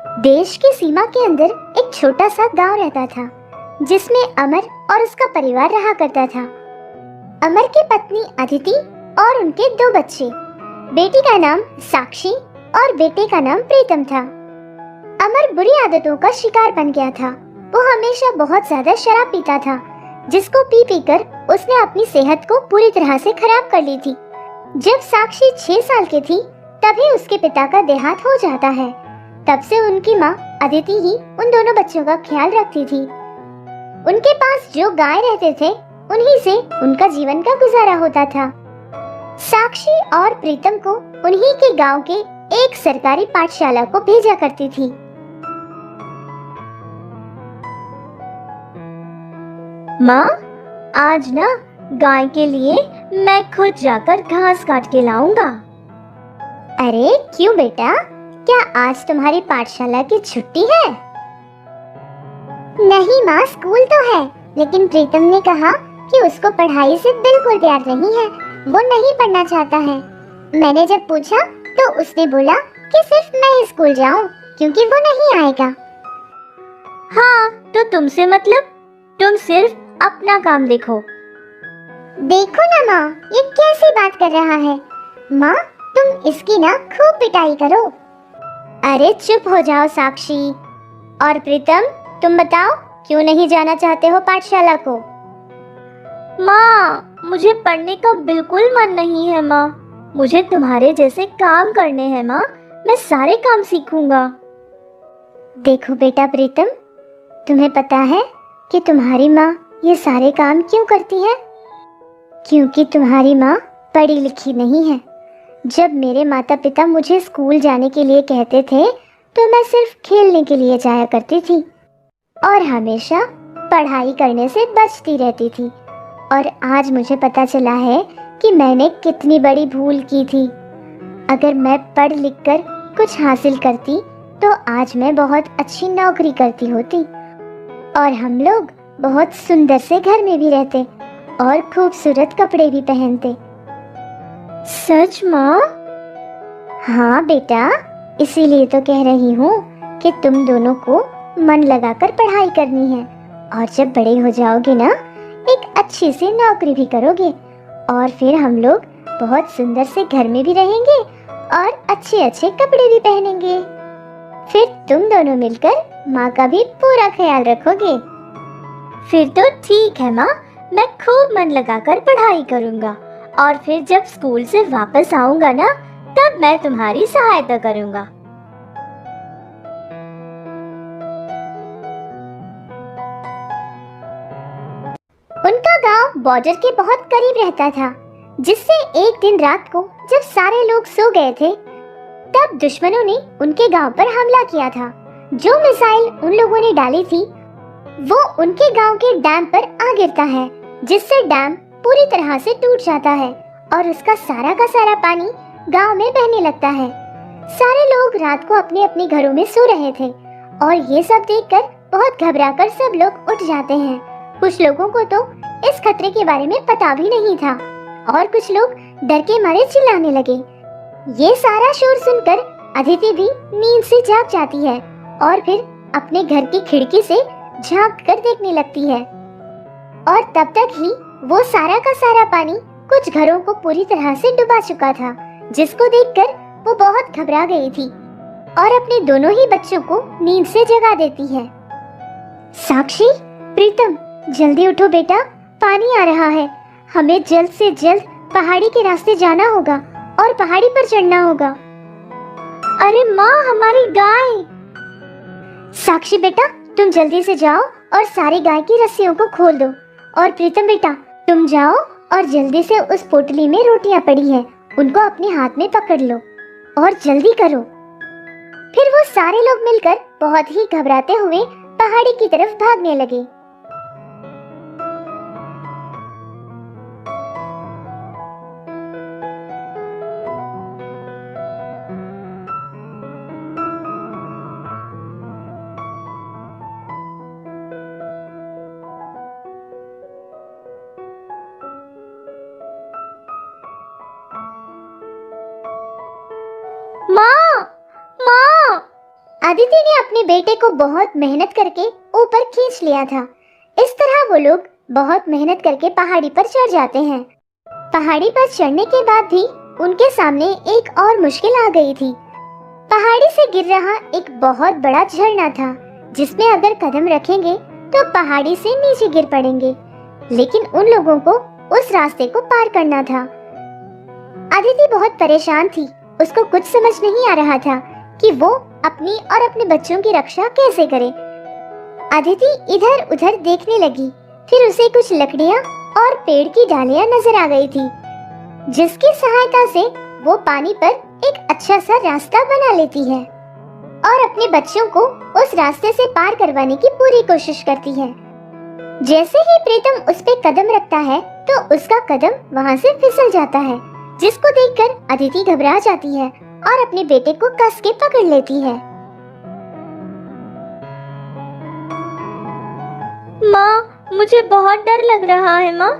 देश की सीमा के अंदर एक छोटा सा गांव रहता था, जिसमें अमर और उसका परिवार रहा करता था। अमर की पत्नी अदिति और उनके दो बच्चे, बेटी का नाम साक्षी और बेटे का नाम प्रीतम था। अमर बुरी आदतों का शिकार बन गया था। वो हमेशा बहुत ज्यादा शराब पीता था, जिसको पी पी कर उसने अपनी सेहत को पूरी तरह से खराब कर ली थी। जब साक्षी 6 साल की थी, तभी उसके पिता का देहांत हो जाता है। तब से उनकी माँ अदिति ही उन दोनों बच्चों का ख्याल रखती थी। उनके पास जो गाय रहते थे, उन्हीं से उनका जीवन का गुजारा होता था। साक्षी और प्रीतम को उन्हीं के गांव के एक सरकारी पाठशाला को भेजा करती थी। माँ, आज ना गाय के लिए मैं खुद जाकर घास काट के लाऊंगा। अरे क्यों बेटा, क्या आज तुम्हारी पाठशाला की छुट्टी है? नहीं माँ, स्कूल तो है, लेकिन प्रीतम ने कहा कि उसको पढ़ाई से बिल्कुल प्यार नहीं है, वो नहीं पढ़ना चाहता है। मैंने जब पूछा तो उसने बोला कि सिर्फ मैं ही स्कूल जाऊं, क्योंकि वो नहीं आएगा। हाँ, तो तुमसे मतलब? तुम सिर्फ अपना काम देखो। देखो ना माँ, ये कैसी बात कर रहा है। माँ, तुम इसकी ना खूब पिटाई करो। अरे चुप हो जाओ साक्षी। और प्रीतम, तुम बताओ, क्यों नहीं जाना चाहते हो पाठशाला को? माँ, मुझे पढ़ने का बिल्कुल मन नहीं है माँ। मुझे तुम्हारे जैसे काम करने हैं माँ। मैं सारे काम सीखूंगा। देखो बेटा प्रीतम, तुम्हें पता है कि तुम्हारी माँ ये सारे काम क्यों करती है? क्योंकि तुम्हारी माँ पढ़ी लिखी नहीं है। जब मेरे माता पिता मुझे स्कूल जाने के लिए कहते थे, तो मैं सिर्फ खेलने के लिए जाया करती थी और हमेशा पढ़ाई करने से बचती रहती थी। और आज मुझे पता चला है कि मैंने कितनी बड़ी भूल की थी। अगर मैं पढ़ लिख कर कुछ हासिल करती, तो आज मैं बहुत अच्छी नौकरी करती होती और हम लोग बहुत सुंदर से घर में भी रहते और खूबसूरत कपड़े भी पहनते। सच माँ? हाँ बेटा, इसीलिए तो कह रही हूँ कि तुम दोनों को मन लगाकर पढ़ाई करनी है, और जब बड़े हो जाओगे ना, एक अच्छी सी नौकरी भी करोगे और फिर हम लोग बहुत सुंदर से घर में भी रहेंगे और अच्छे अच्छे कपड़े भी पहनेंगे। फिर तुम दोनों मिलकर माँ का भी पूरा ख्याल रखोगे। फिर तो ठीक है माँ, मैं खूब मन लगाकर पढ़ाई करूँगा और फिर जब स्कूल से वापस आऊँगा ना, तब मैं तुम्हारी सहायता करूँगा। उनका गांव बॉर्डर के बहुत करीब रहता था, जिससे एक दिन रात को जब सारे लोग सो गए थे, तब दुश्मनों ने उनके गांव पर हमला किया था। जो मिसाइल उन लोगों ने डाली थी, वो उनके गांव के डैम पर आ गिरता है, जिससे डैम पूरी तरह से टूट जाता है और उसका सारा का सारा पानी गांव में बहने लगता है। सारे लोग रात को अपने अपने घरों में सो रहे थे और ये सब देखकर बहुत घबराकर सब लोग उठ जाते हैं। कुछ लोगों को तो इस खतरे के बारे में पता भी नहीं था और कुछ लोग डर के मारे चिल्लाने लगे। ये सारा शोर सुनकर अदिति भी नींद से जाग जाती है और फिर अपने घर की खिड़की से झांक कर देखने लगती है, और तब तक ही वो सारा का सारा पानी कुछ घरों को पूरी तरह से डुबा चुका था, जिसको देखकर वो बहुत घबरा गई थी और अपने दोनों ही बच्चों को नींद से जगा देती है। साक्षी, प्रीतम, जल्दी उठो बेटा, पानी आ रहा है। हमें जल्द से जल्द पहाड़ी के रास्ते जाना होगा और पहाड़ी पर चढ़ना होगा। अरे माँ, हमारी गाय! साक्षी बेटा, तुम जल्दी से जाओ और सारी गाय की रस्सियों को खोल दो। और प्रीतम बेटा, तुम जाओ और जल्दी से उस पोटली में रोटियां पड़ी हैं, उनको अपने हाथ में पकड़ लो और जल्दी करो। फिर वो सारे लोग मिलकर बहुत ही घबराते हुए पहाड़ी की तरफ भागने लगे। माँ! माँ! अदिति ने अपने बेटे को बहुत मेहनत करके ऊपर खींच लिया था। इस तरह वो लोग बहुत मेहनत करके पहाड़ी पर चढ़ जाते हैं। पहाड़ी पर चढ़ने के बाद भी उनके सामने एक और मुश्किल आ गई थी। पहाड़ी से गिर रहा एक बहुत बड़ा झरना था, जिसमें अगर कदम रखेंगे तो पहाड़ी से नीचे गिर पड़ेंगे। लेकिन उन लोगों को उस रास्ते को पार करना था। अदिति बहुत परेशान थी। उसको कुछ समझ नहीं आ रहा था कि वो अपनी और अपने बच्चों की रक्षा कैसे करे। अदिति इधर उधर देखने लगी। फिर उसे कुछ लकड़ियां और पेड़ की डालियां नजर आ गई थी, जिसकी सहायता से वो पानी पर एक अच्छा सा रास्ता बना लेती है और अपने बच्चों को उस रास्ते से पार करवाने की पूरी कोशिश करती है। जैसे ही प्रीतम उस पे कदम रखता है तो उसका कदम वहाँ से फिसल जाता है, जिसको देखकर अदिति घबरा जाती है और अपने बेटे को कस के पकड़ लेती है। माँ, मुझे बहुत डर लग रहा है माँ।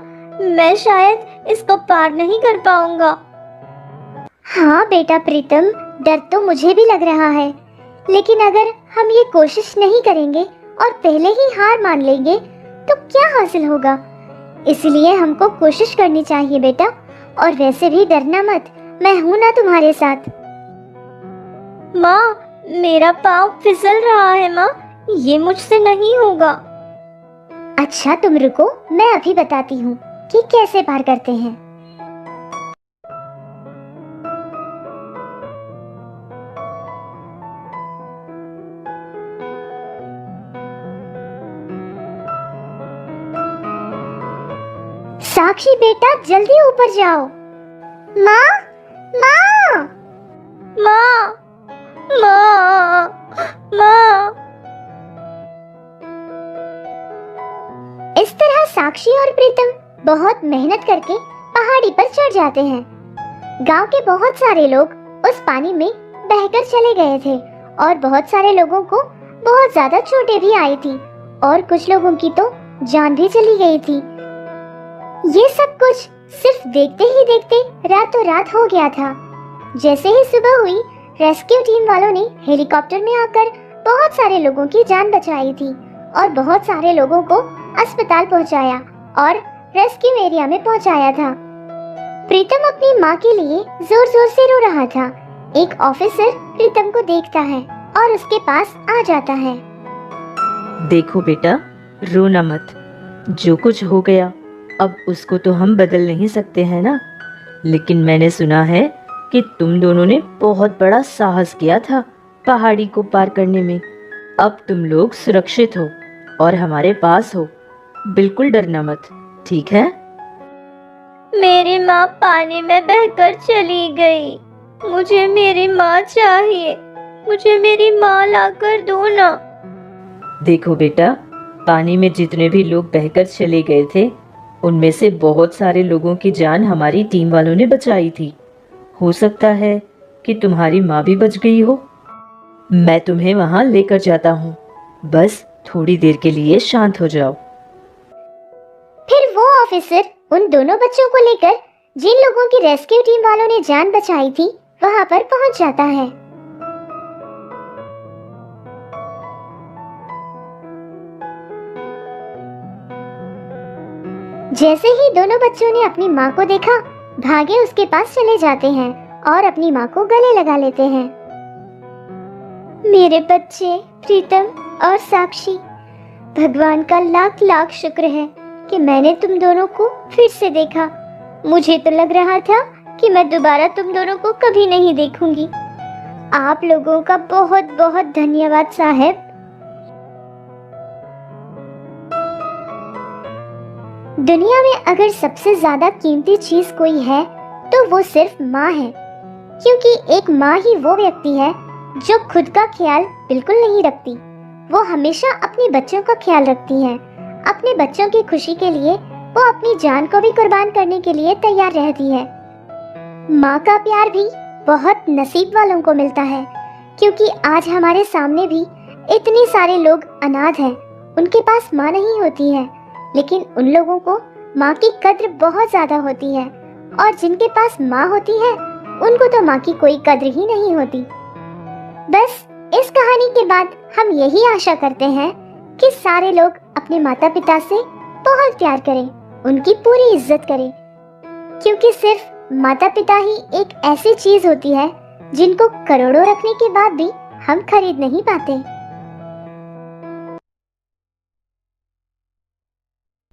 मैं शायद इसको पार नहीं कर पाऊंगा। हाँ बेटा प्रीतम, डर तो मुझे भी लग रहा है, लेकिन अगर हम ये कोशिश नहीं करेंगे और पहले ही हार मान लेंगे तो क्या हासिल होगा। इसलिए हमको कोशिश करनी चाहिए बेटा। और वैसे भी डरना मत, मैं हूँ ना तुम्हारे साथ। माँ, मेरा पाँव फिसल रहा है माँ, ये मुझसे नहीं होगा। अच्छा तुम रुको, मैं अभी बताती हूँ कि कैसे पार करते हैं। साक्षी बेटा जल्दी ऊपर जाओ। माँ, माँ, माँ, माँ, माँ। इस तरह साक्षी और प्रीतम बहुत मेहनत करके पहाड़ी पर चढ़ जाते हैं। गांव के बहुत सारे लोग उस पानी में बहकर चले गए थे और बहुत सारे लोगों को बहुत ज्यादा चोटें भी आई थी और कुछ लोगों की तो जान भी चली गई थी। ये सब कुछ सिर्फ देखते ही देखते रातों रात हो गया था। जैसे ही सुबह हुई, रेस्क्यू टीम वालों ने हेलीकॉप्टर में आकर बहुत सारे लोगों की जान बचाई थी और बहुत सारे लोगों को अस्पताल पहुंचाया और रेस्क्यू एरिया में पहुंचाया था। प्रीतम अपनी माँ के लिए जोर जोर से रो रहा था। एक ऑफिसर प्रीतम को देखता है और उसके पास आ जाता है। देखो बेटा, रोना मत। जो कुछ हो गया अब उसको तो हम बदल नहीं सकते हैं ना, लेकिन मैंने सुना है कि तुम दोनों ने बहुत बड़ा साहस किया था पहाड़ी को पार करने में। अब तुम लोग सुरक्षित हो और हमारे पास हो। बिल्कुल डरना मत, ठीक है? मेरी माँ पानी में बहकर चली गई। मुझे मेरी माँ चाहिए। मुझे मेरी माँ लाकर दो ना। देखो बेटा, पानी में जितने भी लोग बहकर चले गए थे उनमें से बहुत सारे लोगों की जान हमारी टीम वालों ने बचाई थी। हो सकता है कि तुम्हारी माँ भी बच गई हो। मैं तुम्हें वहां लेकर जाता हूँ, बस थोड़ी देर के लिए शांत हो जाओ। फिर वो ऑफिसर उन दोनों बच्चों को लेकर जिन लोगों की रेस्क्यू टीम वालों ने जान बचाई थी वहां पर पहुंच जाता है। जैसे ही दोनों बच्चों ने अपनी माँ को देखा, भागे उसके पास चले जाते हैं और अपनी माँ को गले लगा लेते हैं। मेरे बच्चे प्रीतम और साक्षी, भगवान का लाख लाख शुक्र है कि मैंने तुम दोनों को फिर से देखा। मुझे तो लग रहा था कि मैं दोबारा तुम दोनों को कभी नहीं देखूंगी। आप लोगों का बहुत बहुत धन्यवाद साहब। दुनिया में अगर सबसे ज्यादा कीमती चीज कोई है तो वो सिर्फ माँ है, क्योंकि एक माँ ही वो व्यक्ति है जो खुद का ख्याल बिल्कुल नहीं रखती। वो हमेशा अपने बच्चों का ख्याल रखती है। अपने बच्चों की खुशी के लिए वो अपनी जान को भी कुर्बान करने के लिए तैयार रहती है। माँ का प्यार भी बहुत नसीब वालों को मिलता है, क्योंकि आज हमारे सामने भी इतने सारे लोग अनाथ हैं, उनके पास माँ नहीं होती है, लेकिन उन लोगों को माँ की कद्र बहुत ज्यादा होती है और जिनके पास माँ होती है उनको तो माँ की कोई कद्र ही नहीं होती। बस इस कहानी कहानी के बाद हम यही आशा करते हैं कि सारे लोग अपने माता पिता से बहुत प्यार करें, उनकी पूरी इज्जत करें, क्योंकि सिर्फ माता पिता ही एक ऐसी चीज होती है जिनको करोड़ों रखने के बाद भी हम खरीद नहीं पाते।